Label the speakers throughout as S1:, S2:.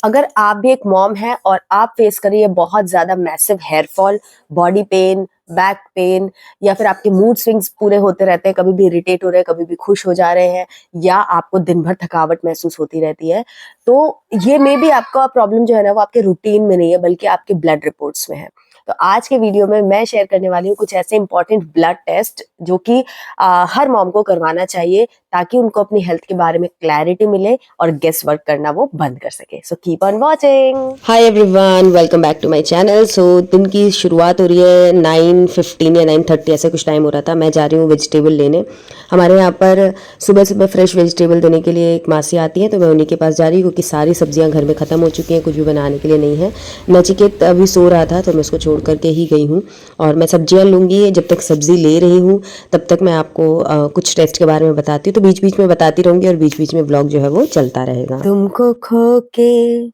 S1: अगर आप भी एक मॉम हैं और आप फेस कर रही है बहुत ज़्यादा massive hair fall, body pain, back pain या फिर आपके मूड स्विंग्स पूरे होते रहते हैं, कभी भी इरिटेट हो रहे हैं, कभी भी खुश हो जा रहे हैं या आपको दिन भर थकावट महसूस होती रहती है, तो ये मे बी आपका प्रॉब्लम जो है ना वो आपके रूटीन में नहीं है बल्कि आपके ब्लड रिपोर्ट्स में है। तो आज के वीडियो में मैं शेयर करने वाली हूँ कुछ ऐसे इंपॉर्टेंट ब्लड टेस्ट जो कि हर मॉम को करवाना चाहिए ताकि उनको अपनी हेल्थ के बारे में क्लैरिटी मिले और गेस वर्क करना वो बंद कर सके। So keep on watching.
S2: Hi everyone, welcome back to my channel. दिन की शुरुआत हो रही है 9:15 या 9:30 ऐसे कुछ टाइम हो रहा था। मैं जा रही हूँ वेजिटेबल लेने। हमारे यहाँ पर सुबह सुबह फ्रेश वेजिटेबल देने के लिए एक मासी आती है, तो मैं उन्हीं के पास जा रही हूँ क्योंकि सारी सब्जियाँ घर में ख़त्म हो चुकी हैं, कुछ भी बनाने के लिए नहीं है। नचिकेत अभी सो रहा था तो मैं उसको छोड़ करके ही गई हूँ और मैं सब्जियाँ लूँगी। जब तक सब्ज़ी ले रही हूँ तब तक मैं आपको कुछ टेस्ट के बारे में बताती हूँ, तो बीच बीच में बताती रहूँगी और बीच बीच में ब्लॉग जो है वो चलता रहेगा।
S1: तुमको खो के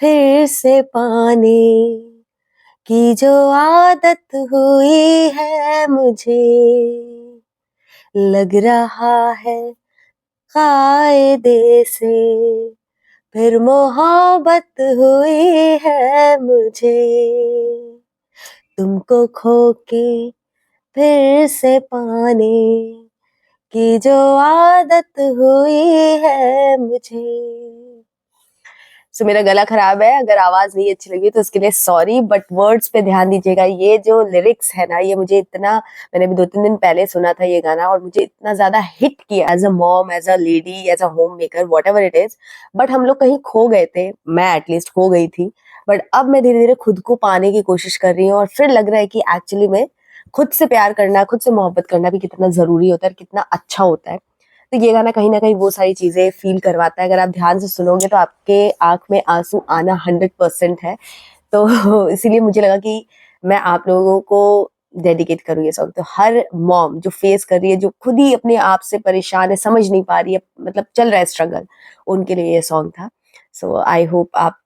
S1: फिर से पाने की जो आदत हुई है मुझे, लग रहा है कायदे से फिर मोहब्बत हुई है मुझे, तुमको खो के फिर से पाने की जो आदत हुई है मुझे। मेरा गला खराब है, अगर आवाज नहीं अच्छी लगी तो उसके लिए सॉरी, बट वर्ड्स पे ध्यान दीजिएगा। ये जो लिरिक्स है ना, ये मुझे इतना, मैंने भी 2-3 दिन पहले सुना था ये गाना और मुझे इतना ज्यादा हिट किया as a mom, as a lady, as a homemaker, whatever it is. But हम लोग कहीं खो गए थे, मैं एटलीस्ट खो गई थी। बट अब मैं धीरे धीरे खुद को पाने की कोशिश कर रही हूँ और फिर लग रहा है कि एक्चुअली में खुद से प्यार करना, खुद से मोहब्बत करना भी कितना जरूरी होता है, कितना अच्छा होता है। तो ये गाना कहीं ना कहीं वो सारी चीजें फील करवाता है। अगर आप ध्यान से सुनोगे तो आपके आंख में आंसू आना 100% है। तो इसीलिए मुझे लगा कि मैं आप लोगों को डेडिकेट करूँ ये सॉन्ग। तो हर मॉम जो फेस कर रही है, जो खुद ही अपने आप से परेशान है, समझ नहीं पा रही है, मतलब चल रहा है स्ट्रगल, उनके लिए ये सॉन्ग था। सो आई होप आप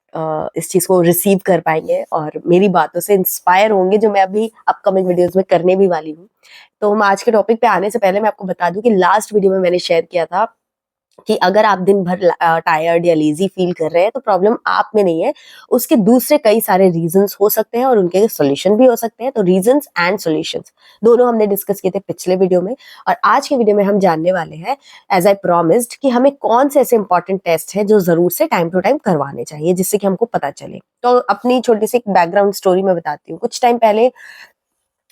S1: इस चीज को रिसीव कर पाएंगे और मेरी बातों से इंस्पायर होंगे, जो मैं अभी अपकमिंग वीडियोस में करने भी वाली हूँ। तो हम आज के टॉपिक पे आने से पहले मैं आपको बता दूं कि लास्ट वीडियो में मैंने शेयर किया था कि अगर आप दिन भर टायर्ड या लेजी फील कर रहे हैं तो प्रॉब्लम आप में नहीं है, उसके दूसरे कई सारे रीजंस हो सकते हैं और उनके सॉल्यूशन भी हो सकते हैं। तो रीजंस एंड सॉल्यूशंस दोनों हमने डिस्कस किए थे पिछले वीडियो में, और आज के वीडियो में हम जानने वाले हैं, एज आई प्रॉमिस्ड, कि हमें कौन से ऐसे इंपॉर्टेंट टेस्ट हैं जो जरूर से टाइम टू टाइम करवाने चाहिए जिससे कि हमको पता चले। तो अपनी छोटी सी एक बैकग्राउंड स्टोरी में बताती हूँ। कुछ टाइम पहले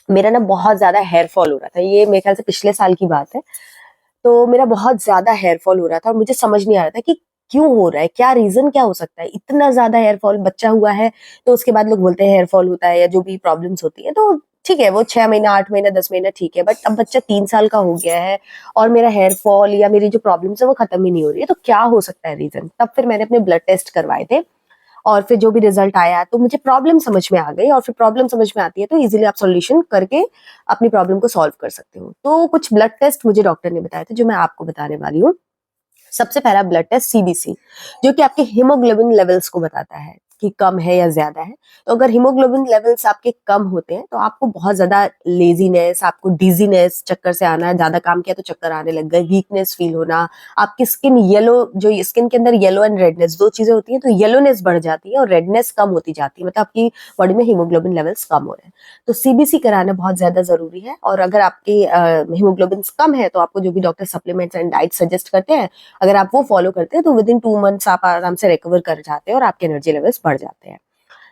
S1: मेरा ना बहुत ज्यादा हेयर फॉल हो रहा था, ये मेरे ख्याल से पिछले साल की बात है। तो मेरा बहुत ज्यादा हेयर फॉल हो रहा था और मुझे समझ नहीं आ रहा था कि क्यों हो रहा है, क्या रीजन क्या हो सकता है इतना ज्यादा हेयर फॉल। बच्चा हुआ है तो उसके बाद लोग बोलते हैं हेयर फॉल होता है या जो भी प्रॉब्लम्स होती है, तो ठीक है, वो 6 महीना, 8 महीना, 10 महीना ठीक है, बट अब बच्चा 3 साल का हो गया है और मेरा हेयर फॉल या मेरी जो प्रॉब्लम्स है वो खत्म ही नहीं हो रही है। तो क्या हो सकता है रीजन? तब फिर मैंने अपने ब्लड टेस्ट करवाए थे और फिर जो भी रिजल्ट आया तो मुझे प्रॉब्लम समझ में आ गई, और फिर प्रॉब्लम समझ में आती है तो इजीली आप सॉल्यूशन करके अपनी प्रॉब्लम को सॉल्व कर सकते हो। तो कुछ ब्लड टेस्ट मुझे डॉक्टर ने बताए थे जो मैं आपको बताने वाली हूँ। सबसे पहला ब्लड टेस्ट सीबीसी, जो कि आपके हीमोग्लोबिन लेवल्स को बताता है कि कम है या ज्यादा है। तो अगर हीमोग्लोबिन लेवल्स आपके कम होते हैं तो आपको बहुत ज्यादा लेजीनेस, आपको डिजीनेस, चक्कर से आना, ज्यादा काम किया तो चक्कर आने लग गए, वीकनेस फील होना, आपकी स्किन येलो, जो स्किन के अंदर येलो एंड रेडनेस दो चीजें होती हैं, तो येलोनेस बढ़ जाती है और रेडनेस कम होती जाती है, मतलब आपकी बॉडी में हीमोग्लोबिन लेवल्स कम हो रहे हैं। तो सीबीसी कराना बहुत ज्यादा जरूरी है। और अगर आपकी हीमोग्लोबिन कम है तो आपको जो भी doctor supplements and diet suggest करते हैं, अगर आप वो फॉलो करते हैं तो विद इन 2 मंथ्स आप आराम से रिकवर कर जाते हैं और आपके एनर्जी लेवल्स बढ़ जाते हैं।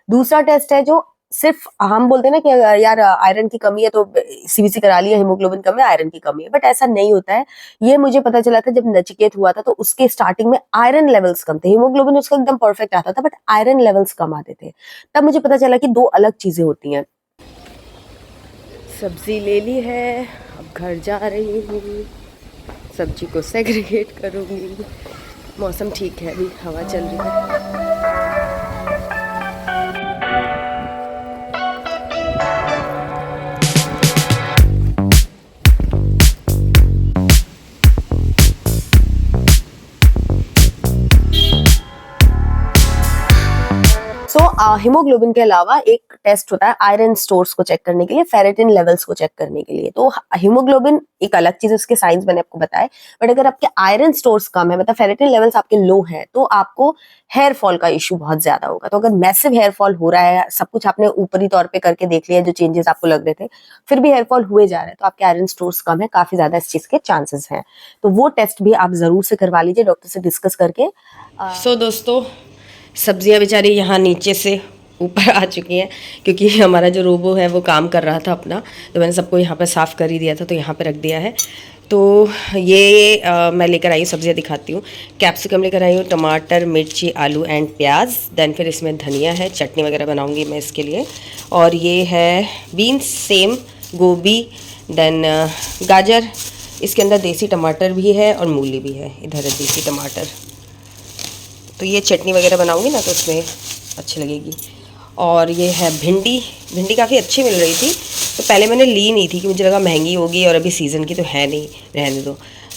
S1: दूसरा टेस्ट है जो सिर्फ हम बोलते हैं ना कि यार आयरन की कमी है तो सीबीसी करा लिया, हीमोग्लोबिन कम है, आयरन की कमी है, बट ऐसा नहीं होता है। ये मुझे पता चला था जब नचिकेत हुआ था, तो उसके स्टार्टिंग में आयरन लेवल्स कम थे, हीमोग्लोबिन उसका एकदम परफेक्ट आता था बट आयरन लेवल्स कम आते थे। तब मुझे पता चला कि दो अलग चीजें होती हैं। सब्जी ले ली है, अब घर जा रही हूँ, सब्जी को सेग्रीगेट करूंगी। मौसम ठीक है, अभी हवा चल रही है। सो हीमोग्लोबिन के अलावा एक टेस्ट होता है आयरन स्टोर्स को चेक करने के लिए, फेरेटिन लेवल्स को चेक करने के लिए। तो हीमोग्लोबिन एक अलग चीज है, उसके साइंस मैंने आपको बताए, बट अगर आपके आयरन स्टोर्स कम है, मतलब फेरेटिन लेवल्स आपके लो है, तो आपको हेयर फॉल का इशू बहुत ज्यादा होगा। तो अगर मैसिव हेयर फॉल हो रहा है, सब कुछ आपने ऊपरी तौर पे करके देख लिया, जो चेंजेस आपको लग रहे थे, फिर भी हेयर फॉल हुए जा रहे हैं, तो आपके आयरन स्टोर्स कम है, काफी ज्यादा इस चीज के चांसेस हैं। तो वो टेस्ट भी आप जरूर से करवा लीजिए डॉक्टर से डिस्कस करके।
S2: सो दोस्तों, सब्जियां बेचारी यहाँ नीचे से ऊपर आ चुकी हैं क्योंकि हमारा जो रोबो है वो काम कर रहा था अपना, तो मैंने सबको यहाँ पर साफ़ कर ही दिया था, तो यहाँ पे रख दिया है। तो ये मैं लेकर आई हूँ, सब्जियाँ दिखाती हूँ। कैप्सिकम लेकर आई हूँ, टमाटर, मिर्ची, आलू एंड प्याज। देन फिर इसमें धनिया है, चटनी वगैरह बनाऊँगी मैं इसके लिए। और ये है बीन्स, सेम, गोभी, देन गाजर, इसके अंदर देसी टमाटर भी है और मूली भी है, इधर है देसी टमाटर। तो ये चटनी वगैरह बनाऊंगी ना तो उसमें अच्छी लगेगी। और ये है भिंडी। भिंडी काफ़ी अच्छी मिल रही थी, तो पहले मैंने ली नहीं थी कि मुझे लगा महंगी होगी और अभी सीज़न की तो है नहीं, रहने दो।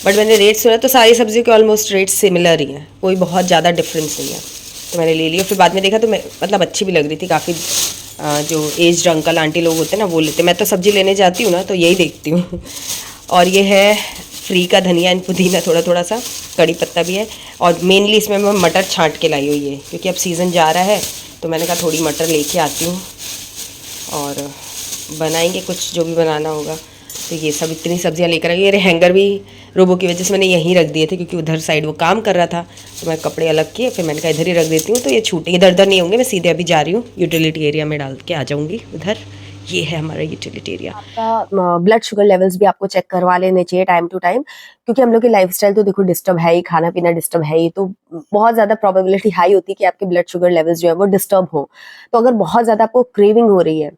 S2: बट मैंने रेट सुना तो सारी सब्जियों के ऑलमोस्ट रेट सिमिलर ही हैं, कोई बहुत ज़्यादा डिफरेंस नहीं है, तो मैंने ले लिया। फिर बाद में देखा तो मैं मतलब अच्छी भी लग रही थी काफ़ी। जो एज्ड अंकल आंटी लोग होते हैं ना वो लेते, मैं तो सब्ज़ी लेने जाती हूँ ना तो यही देखती हूँ। और ये है फ्री का धनिया एंड पुदीना, थोड़ा थोड़ा सा, कड़ी पत्ता भी है। और मेनली इसमें मैं मटर छांट के लाई हुई है क्योंकि अब सीज़न जा रहा है, तो मैंने कहा थोड़ी मटर लेके आती हूँ और बनाएंगे कुछ जो भी बनाना होगा। तो ये सब इतनी सब्जियां लेकर आई। ये हैंगर भी रोबो की वजह से मैंने यहीं रख दिए थे क्योंकि उधर साइड वो काम कर रहा था, तो मैं कपड़े अलग किए, फिर मैंने कहा इधर ही रख देती हूँ, तो ये छूटे इधर उधर नहीं होंगे। मैं सीधे अभी जा रही हूँ यूटिलिटी एरिया में डाल के आ जाऊँगी उधर। ये है हमारा यूटिलिटी एरिया।
S1: आपका ब्लड शुगर लेवल्स भी आपको चेक करवा लेने चाहिए टाइम टू टाइम, क्योंकि हम लोग की लाइफस्टाइल तो देखो डिस्टर्ब है ही, खाना पीना डिस्टर्ब है ही, तो बहुत ज्यादा प्रोबेबिलिटी हाई होती है कि आपके ब्लड शुगर लेवल्स जो है वो डिस्टर्ब हो। तो अगर बहुत ज्यादा आपको क्रेविंग हो रही है,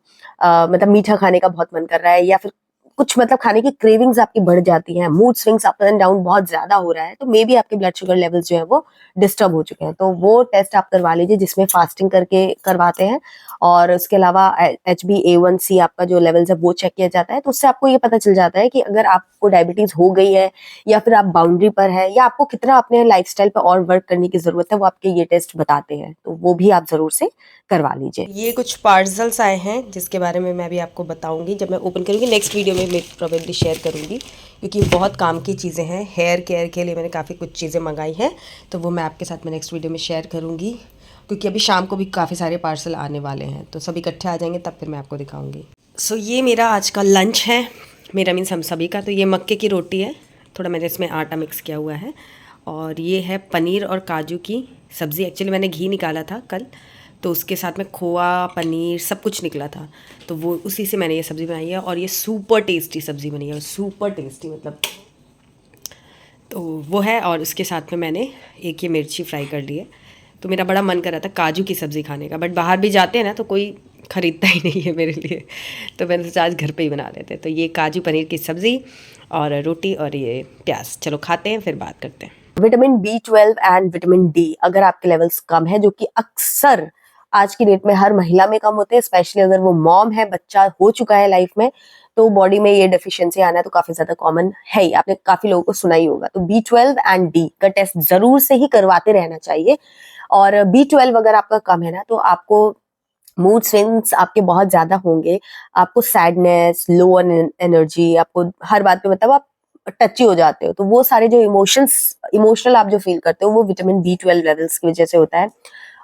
S1: मतलब मीठा खाने का बहुत मन कर रहा है, या फिर कुछ मतलब खाने की क्रेविंग्स आपकी बढ़ जाती हैं, mood swings up and down बहुत ज्यादा हो रहा है, तो मे बी आपके ब्लड शुगर लेवल्स जो है वो डिस्टर्ब हो चुके हैं। तो वो टेस्ट आप करवा लीजिए जिसमें फास्टिंग करके करवाते हैं, और उसके अलावा HbA1c आपका जो लेवल्स है वो चेक किया जाता है। तो उससे आपको ये पता चल जाता है कि अगर आपको डायबिटीज हो गई है या फिर आप बाउंड्री पर है, या आपको कितना अपने लाइफस्टाइल पर और वर्क करने की जरूरत है, वो आपके ये टेस्ट बताते हैं। तो वो भी आप जरूर से करवा लीजिए।
S2: ये कुछ पार्सल्स आए हैं जिसके बारे में मैं भी आपको बताऊंगी जब मैं ओपन करूंगी, नेक्स्ट वीडियो में मैं प्रोबेबली शेयर करूंगी, क्योंकि बहुत काम की चीज़ें हैं। हेयर केयर के लिए मैंने काफ़ी कुछ चीज़ें मंगाई हैं, तो वो मैं आपके साथ में नेक्स्ट वीडियो में शेयर करूंगी, क्योंकि अभी शाम को भी काफ़ी सारे पार्सल आने वाले हैं, तो सब इकट्ठे आ जाएंगे तब फिर मैं आपको दिखाऊंगी। सो ये मेरा आज का लंच है, मेरा मीन्स हम सभी का। तो ये मक्के की रोटी है, थोड़ा मैंने इसमें आटा मिक्स किया हुआ है, और ये है पनीर और काजू की सब्ज़ी। एक्चुअली मैंने घी निकाला था कल, तो उसके साथ में खोआ, पनीर सब कुछ निकला था, तो वो उसी से मैंने ये सब्ज़ी बनाई है। और ये सुपर टेस्टी सब्ज़ी बनी है, सुपर टेस्टी मतलब, तो वो है। और उसके साथ में मैंने एक ये मिर्ची फ्राई कर ली है। तो मेरा बड़ा मन कर रहा था काजू की सब्ज़ी खाने का, बट बाहर भी जाते हैं ना तो कोई ख़रीदता ही नहीं है मेरे लिए, तो मैंने सोचा आज घर पे ही बना लेते हैं। तो ये काजू पनीर की सब्ज़ी और रोटी और ये प्याज। चलो खाते हैं, फिर बात करते हैं।
S1: Vitamin B12 and vitamin D अगर आपके लेवल्स कम है, जो कि अक्सर आज की डेट में हर महिला में कम होते हैं, स्पेशली अगर वो मॉम है, बच्चा हो चुका है लाइफ में, तो बॉडी में ये डेफिशिएंसी आना तो काफी ज्यादा कॉमन है ही, आपने काफी लोगों को सुना ही होगा। तो B12 एंड डी का टेस्ट जरूर से ही करवाते रहना चाहिए। और B12 अगर आपका कम है ना, तो आपको मूड स्विंग्स आपके बहुत ज्यादा होंगे, आपको सैडनेस, लो एनर्जी, आपको हर बात पे मतलब आप टची हो जाते हो। तो वो सारे जो इमोशनल आप जो फील करते हो, वो विटामिन B12 लेवल्स की वजह से होता है।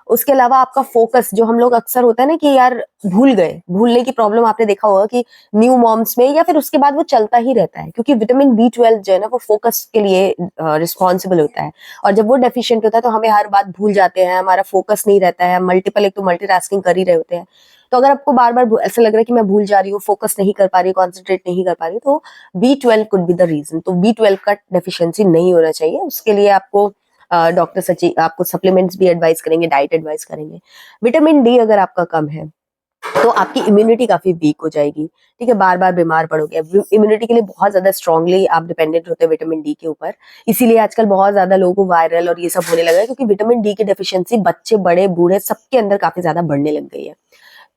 S1: उसके अलावा आपका फोकस, जो हम लोग अक्सर होता है ना कि यार भूल गए, भूलने की प्रॉब्लम आपने देखा होगा कि न्यू मॉम्स में, या फिर उसके बाद वो चलता ही रहता है, क्योंकि विटामिन B12 जो है ना वो फोकस के लिए रिस्पॉन्सिबल होता है। और जब वो डेफिशिएंट होता है तो हमें हर बात भूल जाते हैं, हमारा फोकस नहीं रहता है, एक तो मल्टीटास्किंग कर ही रहे होते हैं। तो अगर आपको बार बार ऐसा लग रहा है कि मैं भूल जा रही हूँ, फोकस नहीं कर पा रही, कॉन्सेंट्रेट नहीं कर पा रही, तो B12 could be the reason. तो B12 का डेफिशिएंसी नहीं होना चाहिए। उसके लिए आपको डॉक्टर सची आपको सप्लीमेंट्स भी एडवाइस करेंगे, डाइट एडवाइस करेंगे। विटामिन डी अगर आपका कम है तो आपकी इम्यूनिटी काफी वीक हो जाएगी, ठीक है, बार बार बीमार पड़ोगे। इम्यूनिटी के लिए बहुत ज्यादा स्ट्रांगली आप डिपेंडेंट होते हैं विटामिन डी के ऊपर। इसीलिए आजकल बहुत ज्यादा लोगों को वायरल और ये सब होने लगा है, क्योंकि विटामिन डी की डेफिशिएंसी बच्चे, बड़े, बूढ़े सबके अंदर काफी ज्यादा बढ़ने लग गई है।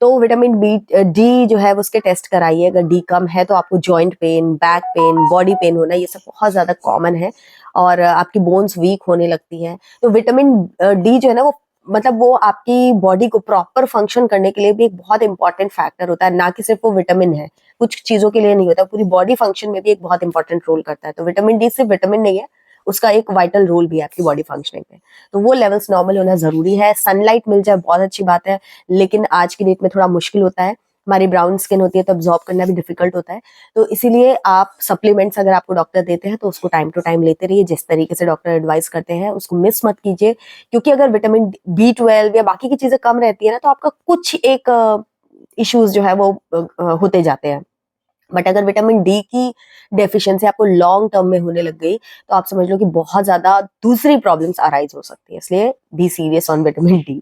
S1: तो विटामिन डी जो है वो उसके टेस्ट कराइए। अगर डी कम है तो आपको joint pain, back pen, body pain होना, ये सब बहुत ज्यादा कॉमन है, और आपकी बोन्स वीक होने लगती है। तो विटामिन डी जो है ना वो मतलब वो आपकी बॉडी को प्रॉपर फंक्शन करने के लिए भी एक बहुत इंपॉर्टेंट फैक्टर होता है, ना कि सिर्फ वो विटामिन है, कुछ चीजों के लिए नहीं होता, पूरी बॉडी फंक्शन में भी एक बहुत इंपॉर्टेंट रोल करता है। तो विटामिन डी सिर्फ विटामिन नहीं है, उसका एक वाइटल रोल भी है आपकी बॉडी फंक्शनिंग में। तो वो लेवल्स नॉर्मल होना जरूरी है। सनलाइट मिल जाए बहुत अच्छी बात है, लेकिन आज की डेट में थोड़ा मुश्किल होता है, हमारी ब्राउन स्किन होती है तो अब्जॉर्ब करना भी डिफिकल्ट होता है। तो इसीलिए आप सप्लीमेंट्स अगर आपको डॉक्टर देते हैं तो उसको टाइम टू टाइम लेते रहिए, जिस तरीके से डॉक्टर एडवाइस करते हैं उसको मिस मत कीजिए। क्योंकि अगर विटामिन B12 या बाकी की चीजें कम रहती है ना, तो आपका कुछ एक इश्यूज जो है वो होते जाते हैं। बट अगर विटामिन डी की डेफिशिएंसी आपको लॉन्ग टर्म में होने लग गई, तो आप समझ लो कि बहुत ज्यादा दूसरी प्रॉब्लम्स अराइज हो सकती है। इसलिए be serious on vitamin D.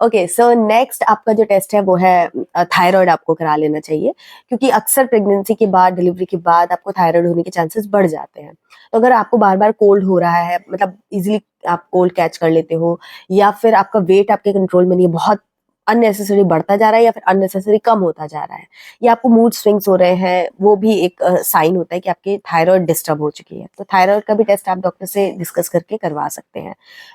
S1: Okay, so next आपका जो टेस्ट है वो है थायराइड, आपको करा लेना चाहिए, क्योंकि अक्सर प्रेगनेंसी के बाद, डिलीवरी के बाद आपको थायराइड होने के चांसेस बढ़ जाते हैं। तो अगर आपको बार बार कोल्ड हो रहा है, मतलब इजीली आप कोल्ड कैच कर लेते हो, या फिर आपका वेट आपके कंट्रोल में नहीं है, बहुत अननेसेसरी बढ़ता जा रहा है या फिर अननेसेसरी कम होता जा रहा है, या आपको मूड स्विंग्स हो रहे हैं, वो भी एक साइन होता है कि आपकी थायराइड डिस्टर्ब हो चुकी है। तो थायराइड का भी टेस्ट आप डॉक्टर से डिस्कस करके करवा सकते हैं।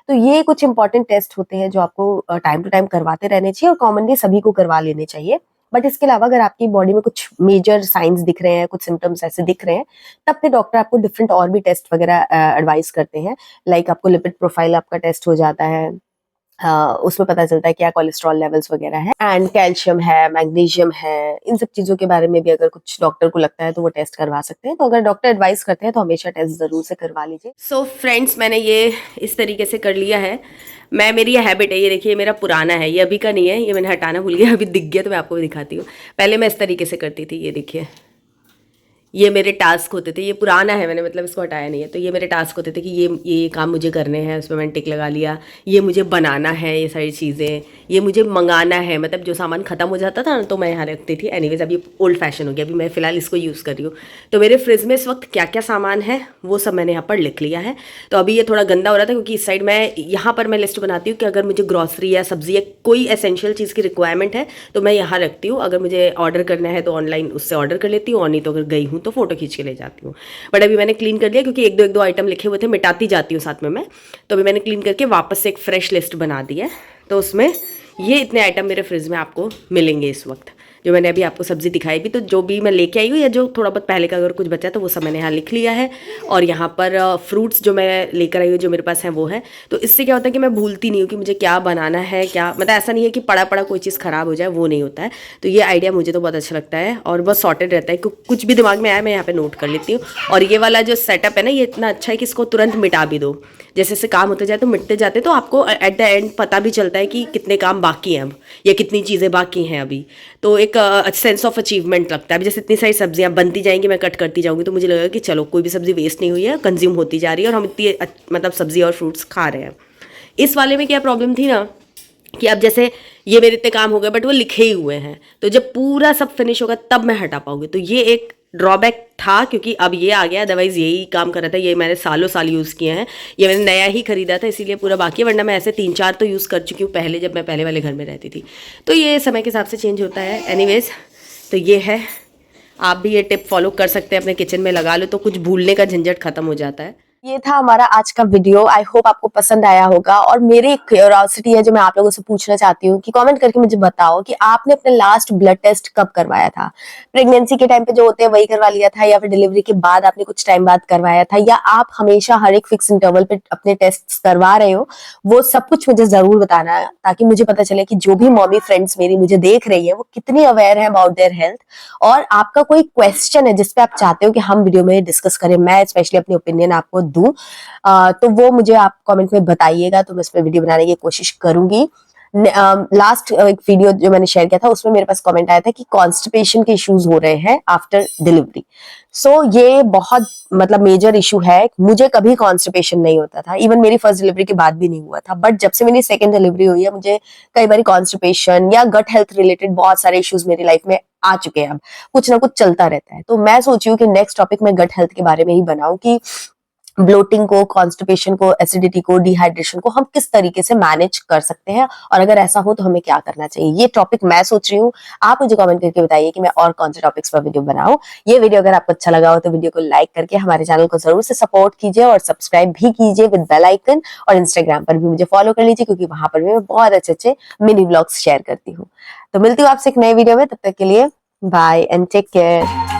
S1: तो ये कुछ इंपॉर्टेंट टेस्ट होते हैं जो आपको टाइम टू टाइम करवाते रहने चाहिए, और कॉमनली सभी को करवा लेने चाहिए। बट इसके अलावा अगर आपकी बॉडी में कुछ मेजर साइंस दिख रहे हैं, कुछ सिम्टम्स ऐसे दिख रहे हैं, तब फिर डॉक्टर आपको डिफरेंट और भी टेस्ट वगैरह एडवाइस करते हैं। लाइक आपको लिपिड प्रोफाइल आपका टेस्ट हो जाता है, उसमें पता चलता है क्या कोलेस्ट्रॉल लेवल्स वगैरह है, एंड कैल्शियम है, मैग्नीशियम है, इन सब चीजों के बारे में भी अगर कुछ डॉक्टर को लगता है तो वो टेस्ट करवा सकते हैं। तो अगर डॉक्टर एडवाइस करते हैं तो हमेशा टेस्ट जरूर से करवा लीजिए।
S2: सो फ्रेंड्स, मैंने ये इस तरीके से कर लिया है। मेरी ये हैबिट है, ये देखिए मेरा पुराना है, ये अभी का नहीं है, ये मैंने हटाना भूल गया, अभी दिख गया तो मैं आपको भी दिखाती हूँ। पहले मैं इस तरीके से करती थी, ये देखिए, ये मेरे टास्क होते थे, ये पुराना है, मैंने मतलब इसको हटाया नहीं है। तो ये मेरे टास्क होते थे कि ये काम मुझे करने हैं, उसमें मैंने टिक लगा लिया। ये मुझे बनाना है, ये सारी चीज़ें, ये मुझे मंगाना है, मतलब जो सामान ख़त्म हो जाता था ना तो मैं यहाँ रखती थी। एनीवेज अब ये ओल्ड फैशन हो गया, अभी मैं फ़िलहाल इसको यूज़ कर रही हूँ। तो मेरे फ्रिज में इस वक्त क्या क्या सामान है वो सब मैंने यहाँ पर लिख लिया है। तो अभी ये थोड़ा गंदा हो रहा था क्योंकि इस साइड मैं यहाँ पर मैं लिस्ट बनाती हूँ कि अगर मुझे ग्रॉसरी या सब्जी या कोई एसेंशियल चीज़ की रिक्वायरमेंट है तो मैं यहाँ रखती हूँ। अगर मुझे ऑर्डर करना है तो ऑनलाइन उससे ऑर्डर कर लेती हूँ, और नहीं तो अगर गई हूँ तो फोटो खींच के ले जाती हूँ। बट अभी मैंने क्लीन कर लिया क्योंकि एक दो आइटम लिखे हुए थे, मिटाती जाती हूँ साथ में मैं। तो अभी मैंने क्लीन करके वापस से एक फ्रेश लिस्ट बना दी है। तो उसमें ये इतने आइटम मेरे फ्रिज में आपको मिलेंगे इस वक्त, जो मैंने अभी आपको सब्जी दिखाई भी। तो जो भी मैं लेके आई हूँ या जो थोड़ा बहुत पहले का अगर कुछ बचा तो वो सब मैंने यहाँ लिख लिया है। और यहाँ पर फ्रूट्स जो मैं लेकर आई हूँ, जो मेरे पास हैं वो है। तो इससे क्या होता है कि मैं भूलती नहीं हूँ कि मुझे क्या बनाना है, क्या मतलब ऐसा नहीं है कि पड़ा पड़ा कोई चीज़ ख़राब हो जाए, वो नहीं होता है। तो ये आइडिया मुझे तो बहुत अच्छा लगता है और बहुत सॉर्टेड रहता है, कुछ भी दिमाग में आया मैं यहाँ पर नोट कर लेती हूँ। और ये वाला जो सेटअप है ना, ये इतना अच्छा है कि इसको तुरंत मिटा भी दो, जैसे जैसे काम होते जाए तो मिटते जाते, तो आपको एट द एंड पता भी चलता है कि कितने काम बाकी हैं अब या कितनी चीज़ें बाकी हैं अभी। तो एक सेंस ऑफ अचीवमेंट लगता है। अभी जैसे इतनी सारी सब्जियां बनती जाएंगी, मैं कट करती जाऊंगी, तो मुझे लगेगा कि चलो कोई भी सब्जी वेस्ट नहीं हुई है, कंज्यूम होती जा रही है और हम इतनी मतलब सब्जी और फ्रूट्स खा रहे हैं। इस वाले में क्या प्रॉब्लम थी ना कि अब जैसे ये मेरे इतने काम हो गए बट वो लिखे ही हुए हैं, तो जब पूरा सब फिनिश होगा तब मैं हटा पाऊंगी। तो ये एक ड्रॉबैक था क्योंकि अब ये आ गया, अदरवाइज यही काम कर रहा था। ये मैंने सालों साल यूज़ किए हैं, ये मैंने नया ही खरीदा था इसीलिए पूरा बाकी है, वरना मैं ऐसे 3-4 तो यूज़ कर चुकी हूँ पहले, जब मैं पहले वाले घर में रहती थी। तो ये समय के हिसाब से चेंज होता है। एनीवेज, तो ये है, आप भी ये टिप फॉलो कर सकते हैं, अपने किचन में लगा लो तो कुछ भूलने का झंझट खत्म हो जाता है।
S1: ये था हमारा आज का वीडियो। आई होप आपको पसंद आया होगा। और मेरी एक क्यूरियोसिटी है जो मैं आप लोगों से पूछना चाहती हूँ कि कमेंट करके मुझे बताओ कि आपने अपने लास्ट ब्लड टेस्ट कब करवाया था। प्रेगनेंसी के टाइम पे जो होते हैं वही करवा लिया था, या फिर डिलीवरी के बाद आपने कुछ टाइम बाद करवाया था, या आप हमेशा हर एक फिक्स इंटरवल पे अपने टेस्ट करवा रहे हो। वो सब कुछ मुझे जरूर बताना है, ताकि मुझे पता चले कि जो भी मॉमी फ्रेंड्स मेरी मुझे देख रही है वो कितनी अवेयर है अबाउट देयर हेल्थ। और आपका कोई क्वेश्चन है जिसपे आप चाहते हो कि हम वीडियो में डिस्कस करें, मैं स्पेशली अपनी ओपिनियन आपको दूं, तो वो मुझे आप कमेंट में बताइएगा, तो मैं इस पर वीडियो बनाने की कोशिश करूंगी। लास्ट एक वीडियो जो मैंने शेयर किया था उसमें मेरे पास कमेंट आया था कि कॉन्स्टिपेशन के इश्यूज हो रहे हैं आफ्टर डिलीवरी। सो ये बहुत मतलब मेजर इशू है। मुझे कभी कॉन्स्टिपेशन नहीं होता था, इवन मेरी फर्स्ट डिलीवरी के बाद भी नहीं हुआ था, बट जब से मेरी सेकंड डिलीवरी हुई है मुझे कई बार कॉन्स्टिपेशन या गट हेल्थ रिलेटेड बहुत सारे इश्यूज मेरी लाइफ में आ चुके हैं। अब कुछ ना कुछ चलता रहता है। तो मैं सोची हूँ कि नेक्स्ट टॉपिक मैं गट हेल्थ के बारे में ही बनाऊं कि ब्लोटिंग को, कॉन्स्टिपेशन को, एसिडिटी को, डिहाइड्रेशन को हम किस तरीके से मैनेज कर सकते हैं, और अगर ऐसा हो तो हमें क्या करना चाहिए। ये टॉपिक मैं सोच रही हूँ, आप मुझे कमेंट करके बताइए कि मैं और कौन से टॉपिक्स पर वीडियो बनाऊं। ये वीडियो अगर आपको अच्छा लगा हो तो वीडियो को लाइक करके हमारे चैनल को जरूर से सपोर्ट कीजिए और सब्सक्राइब भी कीजिए विद बेल आइकन, और इंस्टाग्राम पर भी मुझे फॉलो कर लीजिए क्योंकि वहां पर भी मैं बहुत अच्छे अच्छे मिनी व्लॉग्स शेयर करती हूँ। तो मिलती हूँ आपसे एक नए वीडियो में, तब तक के लिए बाय एंड टेक केयर।